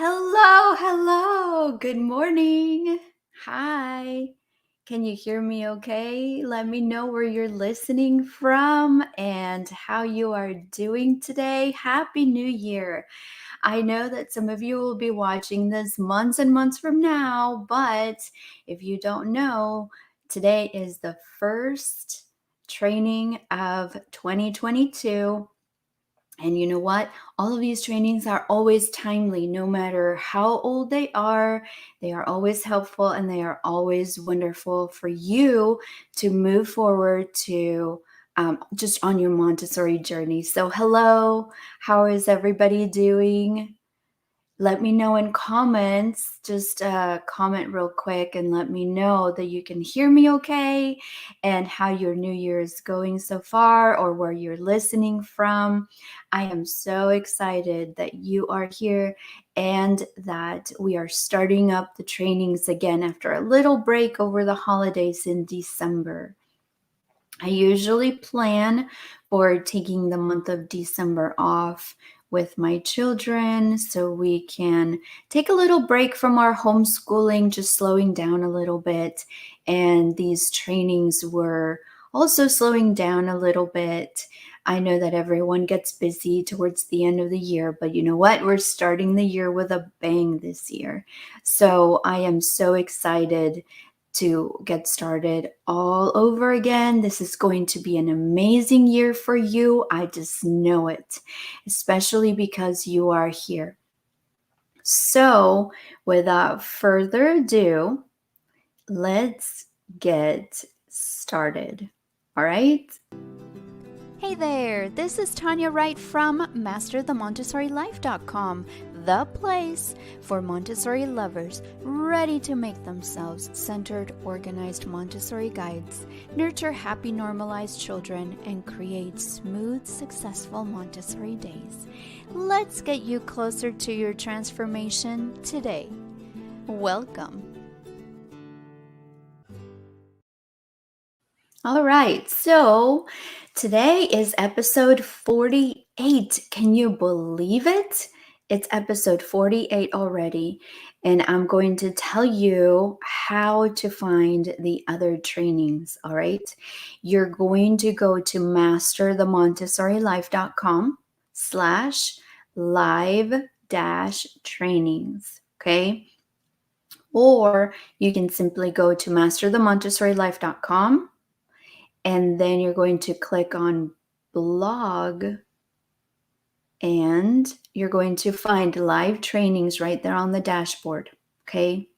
Hello. Good morning. Hi. Can you hear me okay? Let me know where you're listening from and how you are doing today. Happy New Year. I know that some of you will be watching this months and months from now, but if you don't know, today is the first training of 2022. And you know what? All of these trainings are always timely, no matter how old they are. They are always helpful and they are always wonderful for you to move forward to just on your Montessori journey. So, hello, how is everybody doing? Let me know in comments. Just comment real quick and let me know that you can hear me okay and how your new year is going so far or where you're listening from. I am so excited that you are here and that we are starting up the trainings again after a little break over the holidays in December. I usually plan for taking the month of December off with my children so we can take a little break from our homeschooling, just slowing down a little bit. And these trainings were also slowing down a little bit. I know that everyone gets busy towards the end of the year, but you know what? We're starting the year with a bang this year. So I am so excited to get started all over again. This is going to be an amazing year for you. I just know it, especially because you are here. So, without further ado, let's get started. All right? Hey there, this is Tanya Wright from MasterTheMontessoriLife.com, the place for Montessori lovers ready to make themselves centered, organized Montessori guides, nurture happy, normalized children, and create smooth, successful Montessori days. Let's get you closer to your transformation today. Welcome. All right, so today is episode 48. Can you believe it? It's episode 48 already, and I'm going to tell you how to find the other trainings, all right? You're going to go to masterthemontessorilife.com/live-trainings, okay? Or you can simply go to masterthemontessorilife.com and then you're going to click on blog and you're going to find live trainings right there on the dashboard. Okay.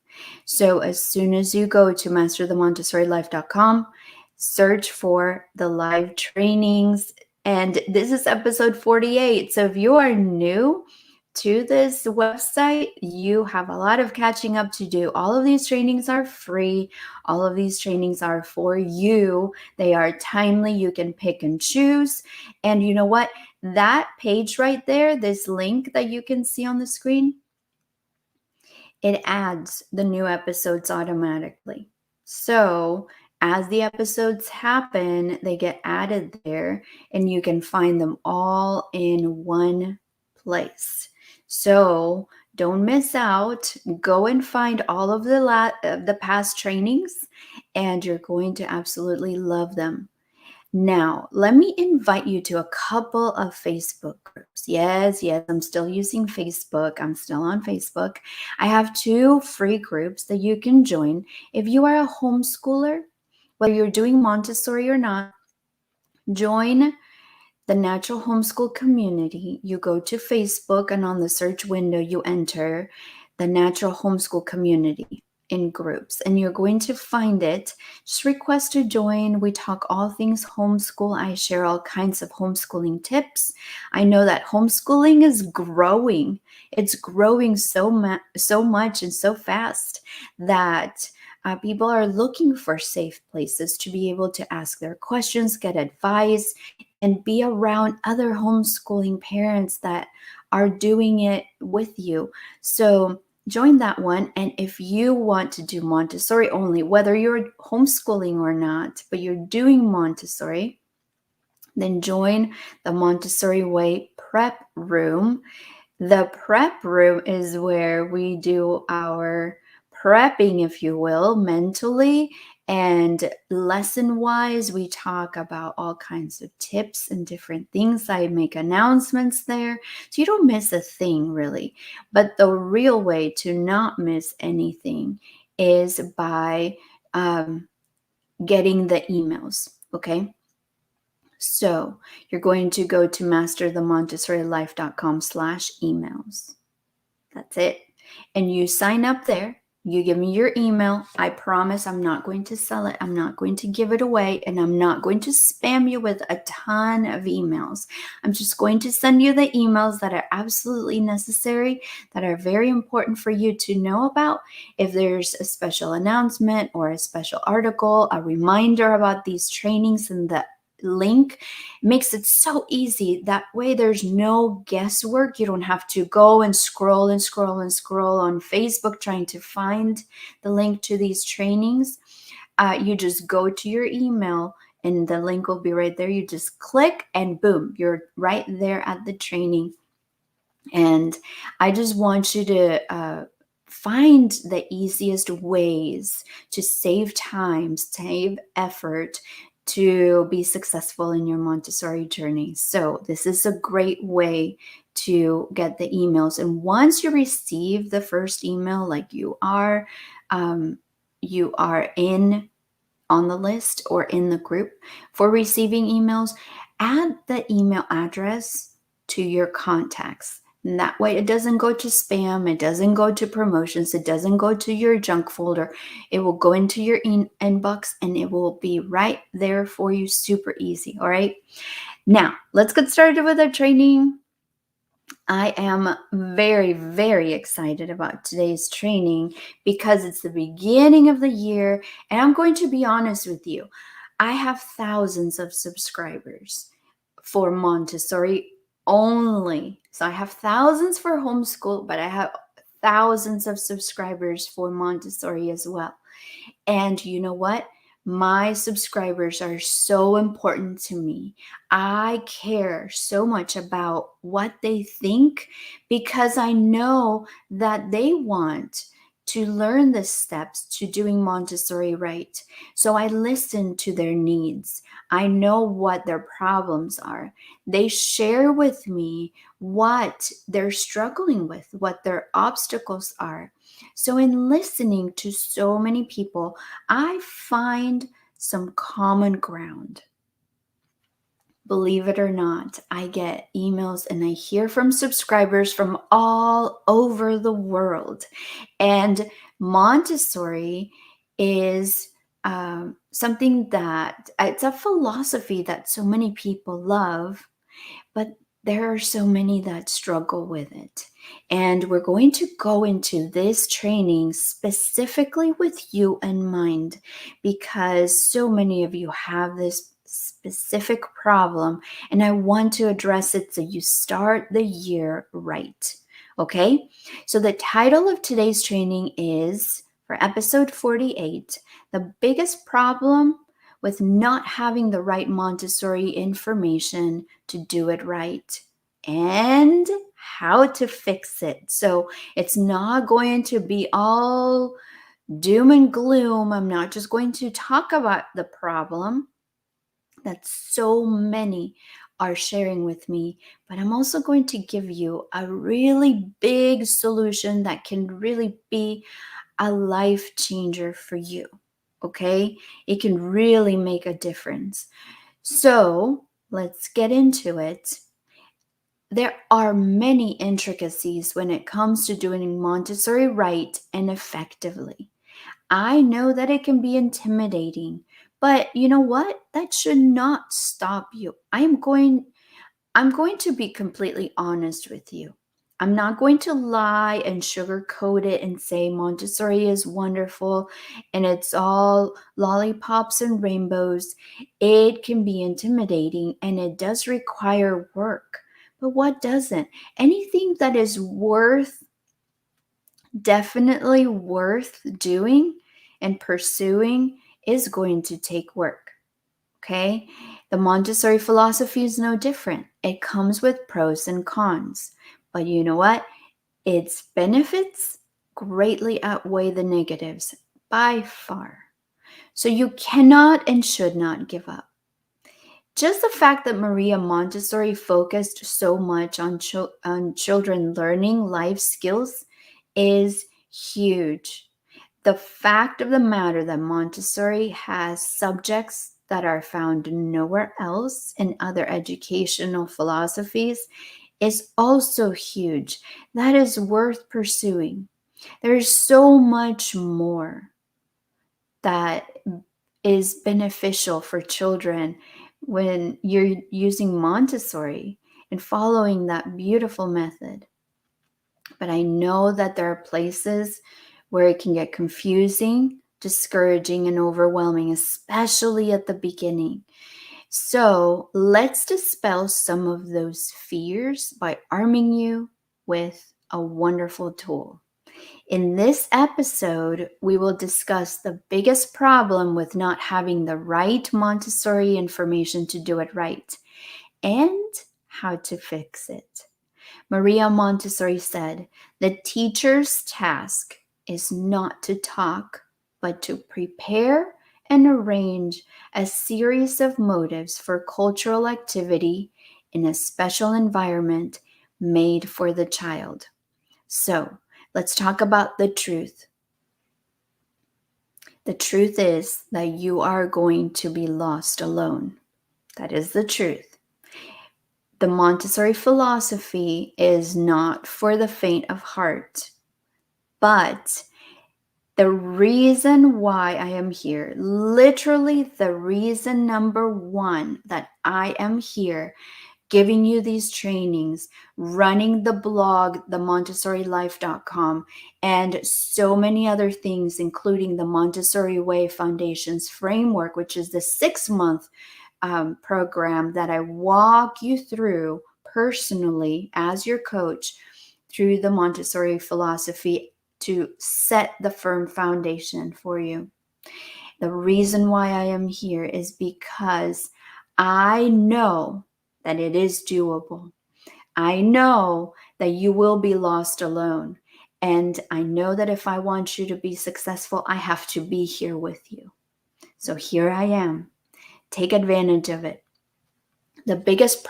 So as soon as you go to masterthemontessorilife.com, search for the live trainings. And this is episode 48. So if you are new to this website, you have a lot of catching up to do. All of these trainings are free. All of these trainings are for you. They are timely. You can pick and choose. And you know what? That page right there, this link that you can see on the screen, it adds the new episodes automatically. So as the episodes happen, they get added there and you can find them all in one place. So don't miss out. Go and find all of the past trainings and you're going to absolutely love them. Now, let me invite you to a couple of Facebook groups. Yes, I'm still using Facebook. I'm still on Facebook. I have 2 free groups that you can join. If you are a homeschooler, whether you're doing Montessori or not, join the Natural Homeschool Community. You go to Facebook and on the search window, you enter the Natural Homeschool Community in groups and you're going to find it. Just request to join. We talk all things homeschool. I share all kinds of homeschooling tips. I know that homeschooling is growing. It's growing so much and so fast that people are looking for safe places to be able to ask their questions, get advice, and be around other homeschooling parents that are doing it with you. So join that one. And if you want to do Montessori only, whether you're homeschooling or not, but you're doing Montessori, then join the Montessori Way Prep Room. The prep room is where we do our prepping, if you will, mentally and lesson wise. We talk about all kinds of tips and different things. I make announcements there. So you don't miss a thing, really. But the real way to not miss anything is by getting the emails. Okay. So you're going to go to masterthemontessorilife.com/emails. That's it. And you sign up there. You give me your email. I promise I'm not going to sell it. I'm not going to give it away. And I'm not going to spam you with a ton of emails. I'm just going to send you the emails that are absolutely necessary, that are very important for you to know about. If there's a special announcement or a special article, a reminder about these trainings, and the link makes it so easy. That way there's no guesswork. You don't have to go and scroll and scroll and scroll on Facebook trying to find the link to these trainings. You just go to your email and the link will be right there. You just click and boom, you're right there at the training. And I just want you to find the easiest ways to save time, save effort, to be successful in your Montessori journey. So this is a great way to get the emails. And once you receive the first email, like you are in on the list or in the group for receiving emails, add the email address to your contacts. And that way it doesn't go to spam, it doesn't go to promotions, it doesn't go to your junk folder. It will go into your inbox and it will be right there for you, super easy. All right. Now, let's get started with our training. I am very, very excited about today's training because it's the beginning of the year. And I'm going to be honest with you. I have thousands of subscribers for Montessori only. So I have thousands for homeschool, but I have thousands of subscribers for Montessori as well. And you know what? My subscribers are so important to me. I care so much about what they think because I know that they want to learn the steps to doing Montessori right. So I listen to their needs. I know what their problems are. They share with me what they're struggling with, what their obstacles are. So, in listening to so many people, I find some common ground. Believe it or not, I get emails and I hear from subscribers from all over the world. And Montessori is something that it's a philosophy that so many people love, but there are so many that struggle with it. And we're going to go into this training specifically with you in mind because so many of you have this specific problem and I want to address it so you start the year right. Okay? So the title of today's training is, for episode 48, the biggest problem with not having the right Montessori information to do it right and how to fix it. So it's not going to be all doom and gloom. I'm not just going to talk about the problem that so many are sharing with me, but I'm also going to give you a really big solution that can really be a life changer for you. Okay? It can really make a difference. So let's get into it. There are many intricacies when it comes to doing Montessori right and effectively. I know that it can be intimidating, but you know what? That should not stop you. I'm going to be completely honest with you. I'm not going to lie and sugarcoat it and say Montessori is wonderful and it's all lollipops and rainbows. It can be intimidating and it does require work. But what doesn't? Anything that is definitely worth doing and pursuing is going to take work. Okay? The Montessori philosophy is no different. It comes with pros and cons. But you know what? Its benefits greatly outweigh the negatives by far. So you cannot and should not give up. Just the fact that Maria Montessori focused so much on, on children learning life skills is huge. The fact of the matter that Montessori has subjects that are found nowhere else in other educational philosophies is also huge. That is worth pursuing. There's so much more that is beneficial for children when you're using Montessori and following that beautiful method. But I know that there are places where it can get confusing, discouraging, and overwhelming, especially at the beginning. So let's dispel some of those fears by arming you with a wonderful tool. In this episode, we will discuss the biggest problem with not having the right Montessori information to do it right and how to fix it. Maria Montessori said, "The teacher's task is not to talk, but to prepare and arrange a series of motives for cultural activity in a special environment made for the child." So, let's talk about the truth. The truth is that you are going to be lost alone. That is the truth. The Montessori philosophy is not for the faint of heart, but the reason why I am here, literally the reason number one that I am here giving you these trainings, running the blog, the montessorilife.com, and so many other things, including the Montessori Way Foundations framework, which is the 6-month program that I walk you through personally as your coach through the Montessori philosophy to set the firm foundation for you. The reason why I am here is because I know that it is doable. I know that you will be lost alone. And I know that if I want you to be successful, I have to be here with you. So here I am. Take advantage of it. The biggest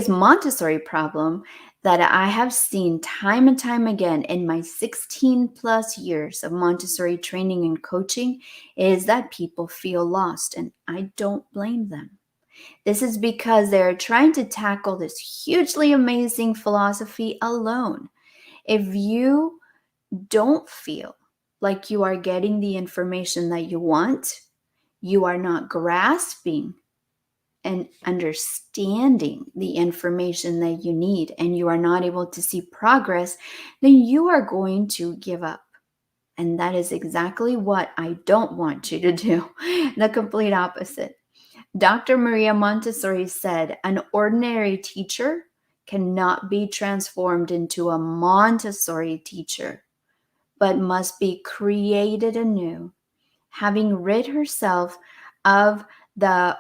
Montessori problem that I have seen time and time again in my 16 plus years of Montessori training and coaching is that people feel lost, and I don't blame them. This is because they're trying to tackle this hugely amazing philosophy alone. If you don't feel like you are getting the information that you want, you are not grasping and understanding the information that you need, and you are not able to see progress, then you are going to give up. And that is exactly what I don't want you to do. The complete opposite. Dr. Maria Montessori said, "An ordinary teacher cannot be transformed into a Montessori teacher, but must be created anew, having rid herself of the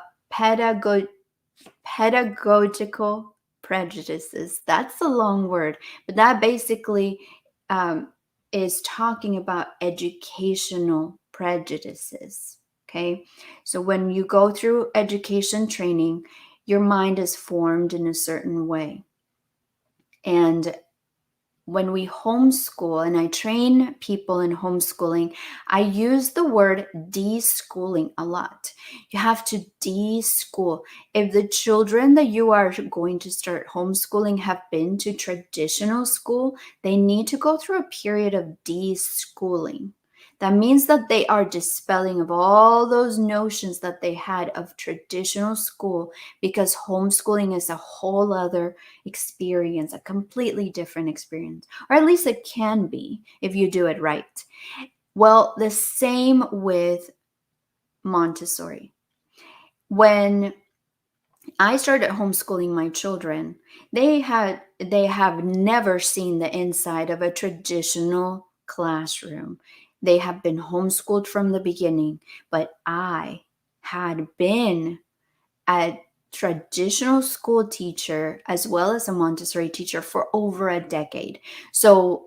pedagogical prejudices." That's a long word, but that basically is talking about educational prejudices. Okay, so when you go through education training, your mind is formed in a certain way. And when we homeschool, and I train people in homeschooling, I use the word de-schooling a lot. You have to de-school. If the children that you are going to start homeschooling have been to traditional school, they need to go through a period of de-schooling. That means that they are dispelling of all those notions that they had of traditional school, because homeschooling is a whole other experience, a completely different experience, or at least it can be if you do it right. Well, the same with Montessori. When I started homeschooling my children, they have never seen the inside of a traditional classroom. They have been homeschooled from the beginning, but I had been at traditional school teacher as well as a Montessori teacher for over a decade. So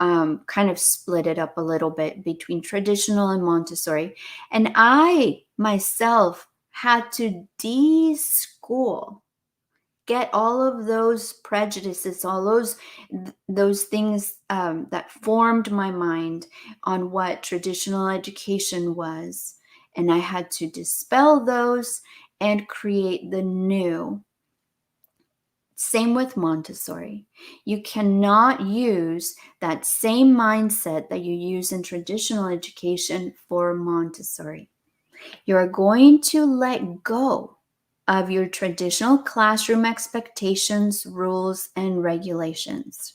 kind of split it up a little bit between traditional and Montessori. And I myself had to de-school, get all of those prejudices, all those things that formed my mind on what traditional education was, and I had to dispel those and create the new. Same with Montessori. You cannot use that same mindset that you use in traditional education for Montessori. You're going to let go of your traditional classroom expectations, rules, and regulations.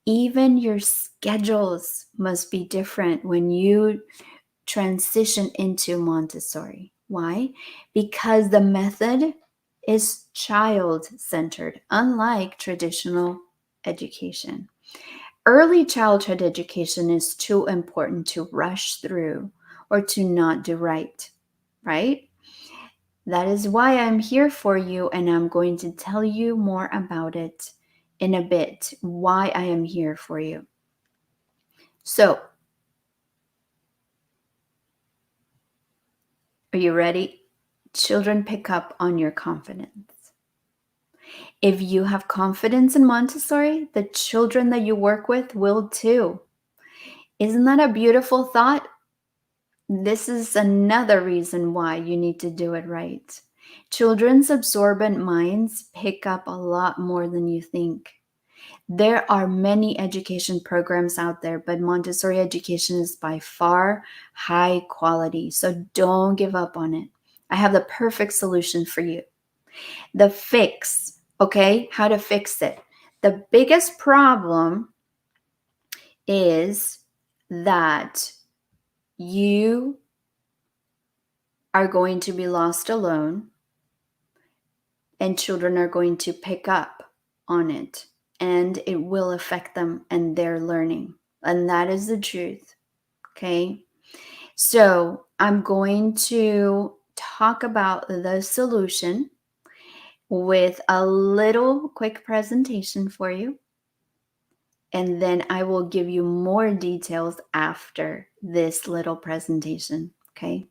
Even your schedules must be different when you transition into Montessori. Why? Because the method is child-centered, unlike traditional education. Early childhood education is too important to rush through or to not do right? That is why I'm here for you, and I'm going to tell you more about it in a bit, why I am here for you. So, are you ready? Children pick up on your confidence. If you have confidence in Montessori, the children that you work with will too. Isn't that a beautiful thought? This is another reason why you need to do it right. Children's absorbent minds pick up a lot more than you think. There are many education programs out there, but Montessori education is by far high quality, so don't give up on it. I have the perfect solution for you. The fix, okay? How to fix it. The biggest problem is that you are going to be lost alone and children are going to pick up on it and it will affect them and their learning. And that is the truth, okay? So I'm going to talk about the solution with a little quick presentation for you. And then I will give you more details after this little presentation, okay?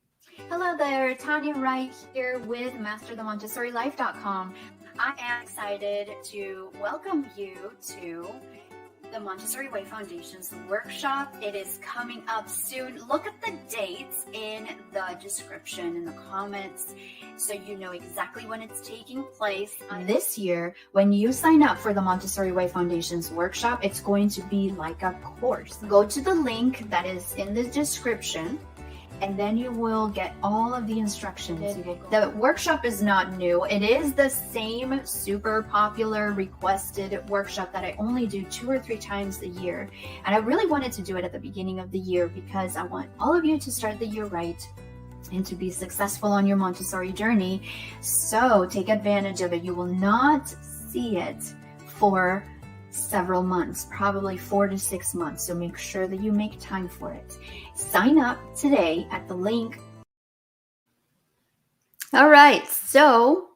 Hello there, Tanya Wright here with MasterTheMontessoriLife.com. I am excited to welcome you to the Montessori Way Foundation's workshop. It is coming up soon. Look at the dates in the description, in the comments, so you know exactly when it's taking place. This year, when you sign up for the Montessori Way Foundation's workshop, it's going to be like a course. Go to the link that is in the description, and then you will get all of the instructions. The workshop is not new. It is the same super popular requested workshop that I only do 2 or 3 times a year. And I really wanted to do it at the beginning of the year because I want all of you to start the year right and to be successful on your Montessori journey. So take advantage of it. You will not see it for several months, probably 4 to 6 months. So make sure that you make time for it. Sign up today at the link. All right, so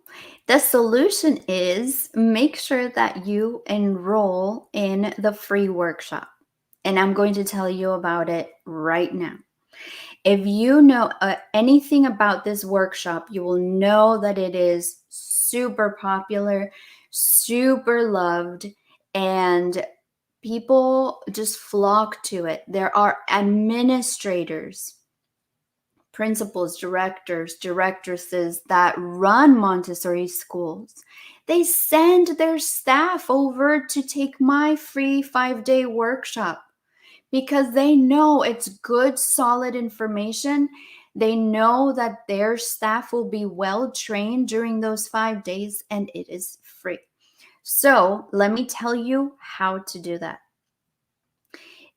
the solution is make sure that you enroll in the free workshop. And I'm going to tell you about it right now. If you know anything about this workshop, you will know that it is super popular, super loved, and people just flock to it. There are administrators, principals, directors, directresses that run Montessori schools. They send their staff over to take my free 5-day workshop because they know it's good, solid information. They know that their staff will be well trained during those 5 days, and it is free. So let me tell you how to do that.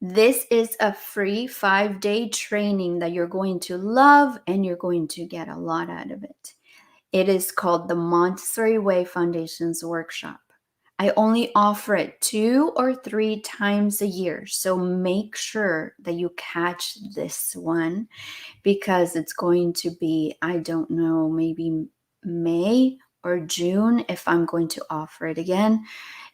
This is a free 5-day training that you're going to love and you're going to get a lot out of it. It is called the Montessori Way Foundations Workshop. I only offer it 2 or 3 times a year, so make sure that you catch this one because it's going to be, I don't know, maybe May or June if I'm going to offer it again.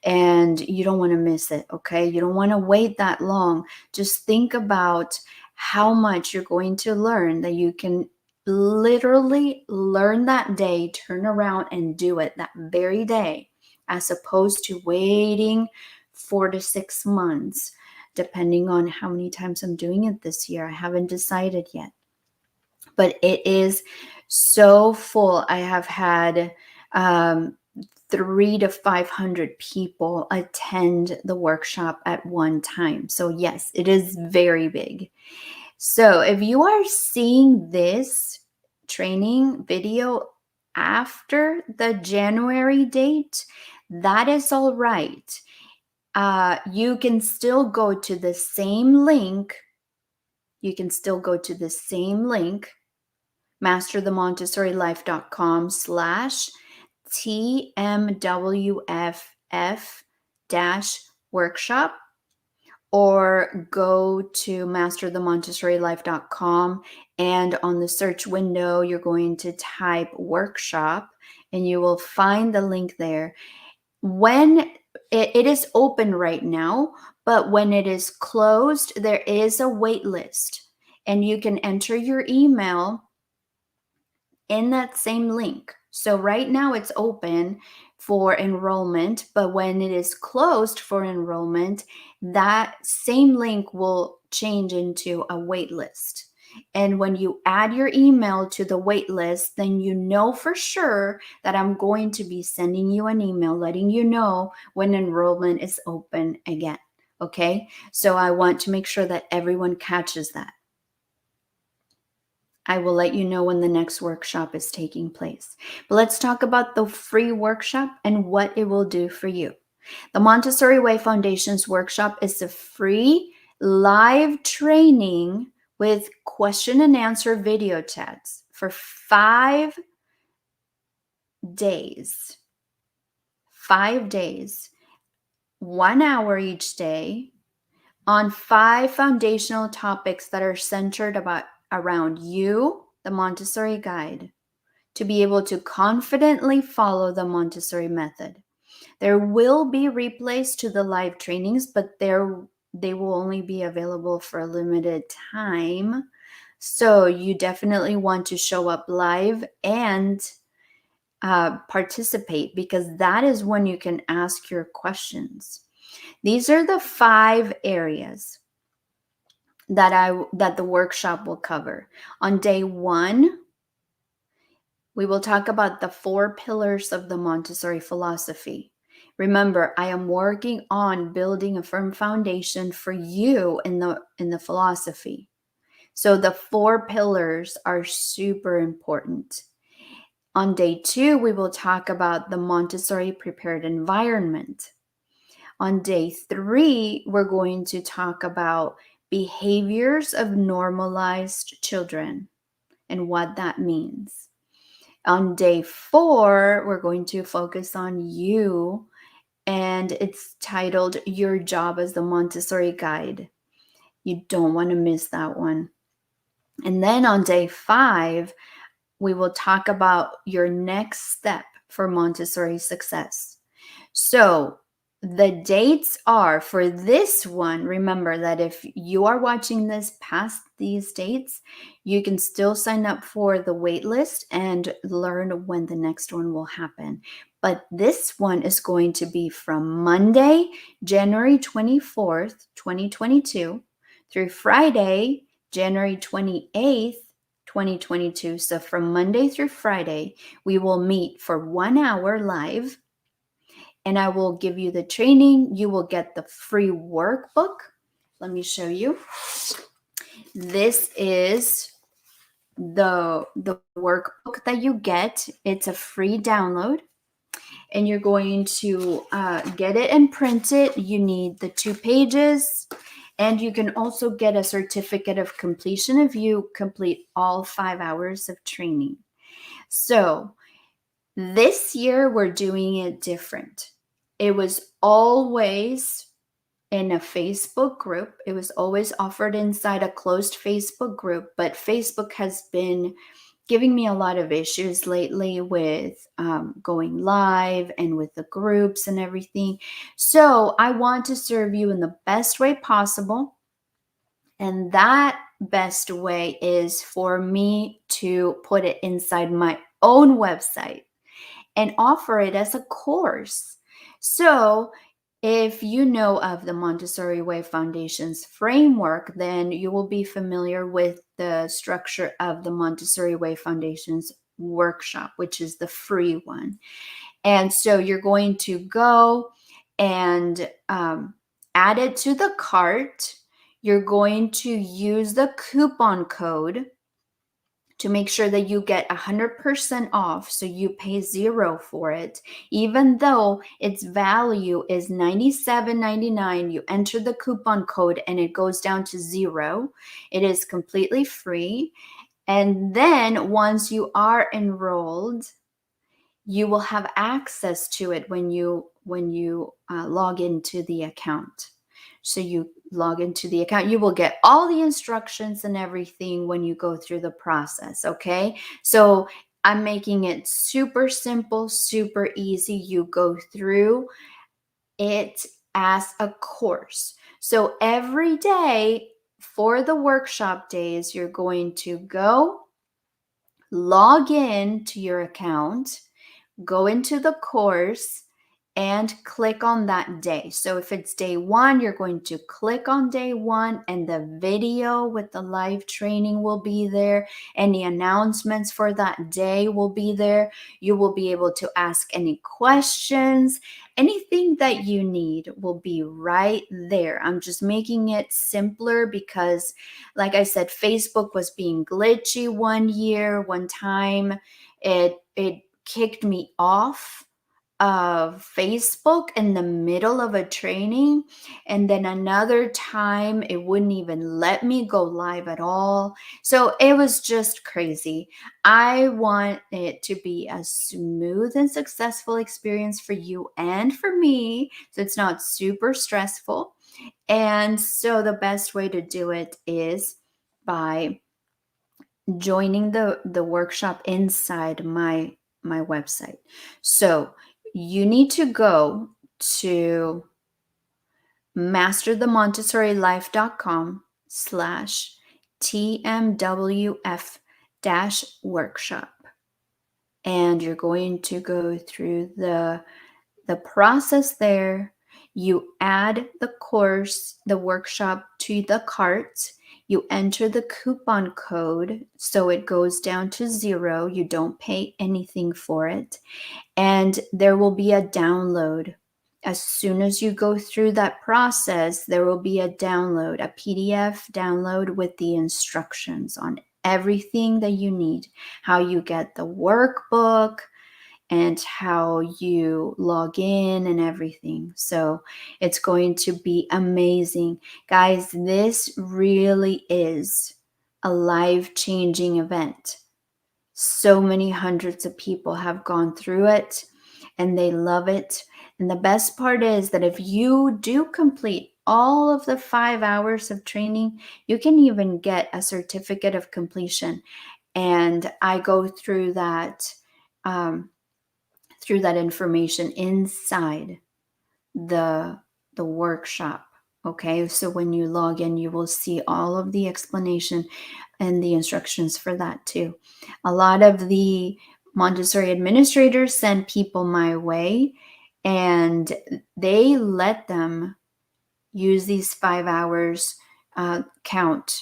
And you don't want to miss it, okay? You don't want to wait that long. Just think about how much you're going to learn that you can literally learn that day, turn around and do it that very day, as opposed to waiting 4 to 6 months, depending on how many times I'm doing it this year. I haven't decided yet. But it is so full. I have had 3 to 500 people attend the workshop at one time. So yes, it is very big. So if you are seeing this training video after the January date, that is all right. You can still go to the same link. You can still go to the same link, masterthemontessorilife.com/TMWFF-workshop, or go to masterthemontessorilife.com, and on the search window, you're going to type workshop and you will find the link there. When it is open right now, but when it is closed, there is a wait list, and you can enter your email in that same link. So right now it's open for enrollment, but when it is closed for enrollment, that same link will change into a wait list. And when you add your email to the wait list, then you know for sure that I'm going to be sending you an email letting you know when enrollment is open again. Okay? So I want to make sure that everyone catches that. I will let you know when the next workshop is taking place. But let's talk about the free workshop and what it will do for you. The Montessori Way Foundations workshop is a free live training with question and answer video chats for 5 days. 5 days, 1 hour each day, on 5 foundational topics that are centered around you, the Montessori guide, to be able to confidently follow the Montessori method. There will be replays to the live trainings, but they will only be available for a limited time. So you definitely want to show up live and participate, because that is when you can ask your questions. These are the 5 areas that the workshop will cover. On day 1, we will talk about the 4 pillars of the Montessori philosophy. Remember, I am working on building a firm foundation for you in the philosophy. So the 4 pillars are super important. On day 2, we will talk about the Montessori prepared environment. On day 3, we're going to talk about behaviors of normalized children and what that means. On day 4, we're going to focus on you, and it's titled Your Job as the Montessori Guide. You don't want to miss that one. And then on day 5, we will talk about your next step for Montessori success. So the dates are for this one. Remember that if you are watching this past these dates, you can still sign up for the wait list and learn when the next one will happen. But this one is going to be from Monday, January 24th, 2022 through Friday, January 28th, 2022. So from Monday through Friday, we will meet for 1 hour live, and I will give you the training. You will get the free workbook. Let me show you. This is the workbook that you get. It's a free download, and you're going to get it and print it. You need the 2 pages, and you can also get a certificate of completion if you complete all 5 hours of training. So this year, we're doing it different. It was always in a Facebook group. It was always offered inside a closed Facebook group, but Facebook has been giving me a lot of issues lately with going live and with the groups and everything. So I want to serve you in the best way possible. And that best way is for me to put it inside my own website and offer it as a course. So, if you know of the Montessori Way Foundation's framework, then you will be familiar with the structure of the Montessori Way Foundation's workshop, which is the free one. And so you're going to go and add it to the cart. You're going to use the coupon code to make sure that you get 100% off, so you pay zero for it. Even though its value is $97.99, you enter the coupon code and it goes down to zero. It is completely free. And then once you are enrolled, you will have access to it when you log into the account. So you log into the account, you will get all the instructions and everything when you go through the process. Okay, so I'm making it super simple, super easy. You go through it as a course. So every day for the workshop days, you're going to go log in to your account, go into the course, and click on that day. So if it's day one, you're going to click on day one, and the video with the live training will be there. Any announcements for that day will be there. You will be able to ask any questions. Anything that you need will be right there. I'm just making it simpler because, like I said, Facebook was being glitchy one time. It kicked me off of Facebook in the middle of a training. And then another time, it wouldn't even let me go live at all. So it was just crazy. I want it to be a smooth and successful experience for you and for me, so it's not super stressful. And so the best way to do it is by joining the workshop inside my website. So you need to go to masterthemontessorilife.com/TMWF-workshop. And you're going to go through the process there. You add the course, the workshop to the cart. You enter the coupon code so it goes down to zero. You don't pay anything for it. And there will be a download. As soon as you go through that process, there will be a download, a PDF download with the instructions on everything that you need, how you get the workbook, and how you log in and everything. So it's going to be amazing. Guys, this really is a life-changing event. So many hundreds of people have gone through it and they love it. And the best part is that if you do complete all of the 5 hours of training, you can even get a certificate of completion. And I go through that information inside the workshop. Okay, so when you log in, you will see all of the explanation and the instructions for that too. A lot of the Montessori administrators send people my way, and they let them use these 5 hours count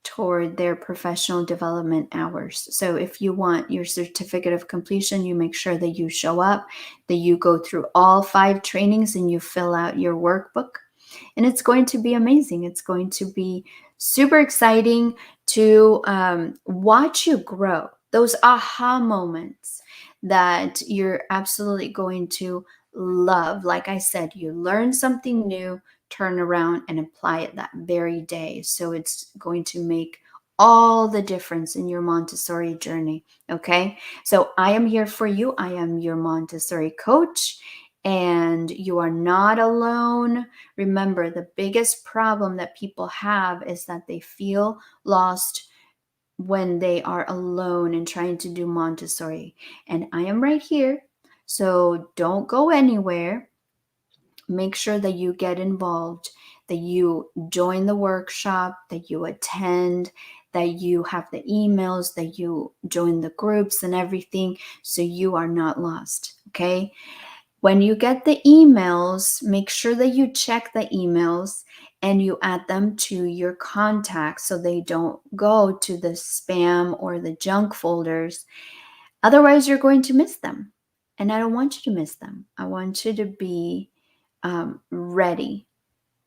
toward their professional development hours. So if you want your certificate of completion, you make sure that you show up, that you go through all 5 trainings and you fill out your workbook. And it's going to be amazing. It's going to be super exciting to watch you grow. Those aha moments that you're absolutely going to love. Like I said, you learn something new, turn around and apply it that very day. So it's going to make all the difference in your Montessori journey. Okay. So I am here for you. I am your Montessori coach, and you are not alone. Remember, the biggest problem that people have is that they feel lost, when they are alone and trying to do Montessori. And I am right here. So don't go anywhere. Make sure that you get involved, that you join the workshop, that you attend, that you have the emails, that you join the groups and everything, so you are not lost. Okay? When you get the emails, make sure that you check the emails and you add them to your contacts so they don't go to the spam or the junk folders. Otherwise, you're going to miss them. And I don't want you to miss them. I want you to be ready.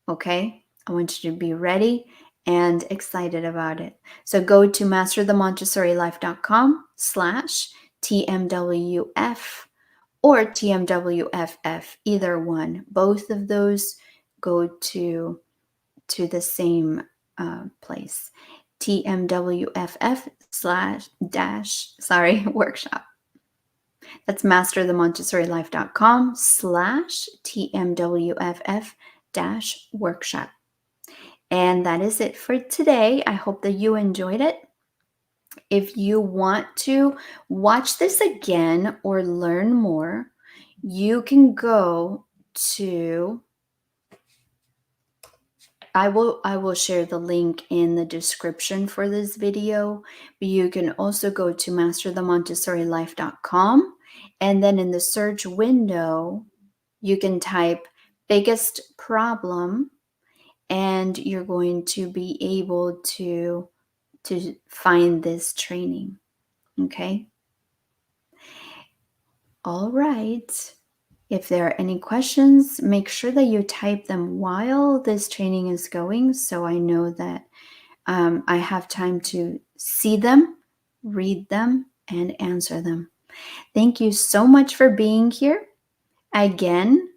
Okay? I want you to be ready and excited about it. So go to masterthemontessorylife.com/TMWF or TMWFF, either one. Both of those go to the same place. TMWFF slash dash, workshop. That's masterthemontessorylife.com/TMWFF dash workshop. And that is it for today. I hope that you enjoyed it. If you want to watch this again or learn more, you can go to, I will share the link in the description for this video, but you can also go to masterthemontessorilife.com, and then in the search window, you can type biggest problem, and you're going to be able to find this training. Okay? All right. If there are any questions, make sure that you type them while this training is going, so I know that I have time to see them, read them, and answer them. Thank you so much for being here. Again,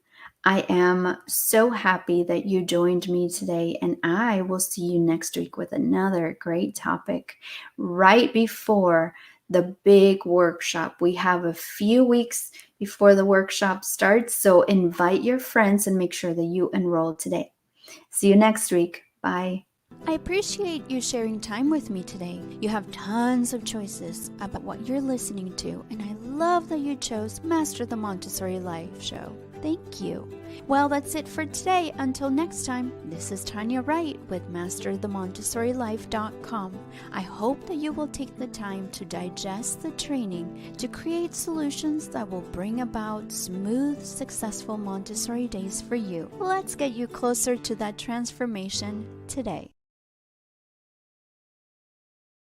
I am so happy that you joined me today, and I will see you next week with another great topic right before the big workshop. We have a few weeks before the workshop starts, so invite your friends and make sure that you enroll today. See you next week. Bye. I appreciate you sharing time with me today. You have tons of choices about what you're listening to, and I love that you chose Master the Montessori Life Show. Thank you. Well, that's it for today. Until next time, this is Tanya Wright with MasterTheMontessoriLife.com. I hope that you will take the time to digest the training to create solutions that will bring about smooth, successful Montessori days for you. Let's get you closer to that transformation today.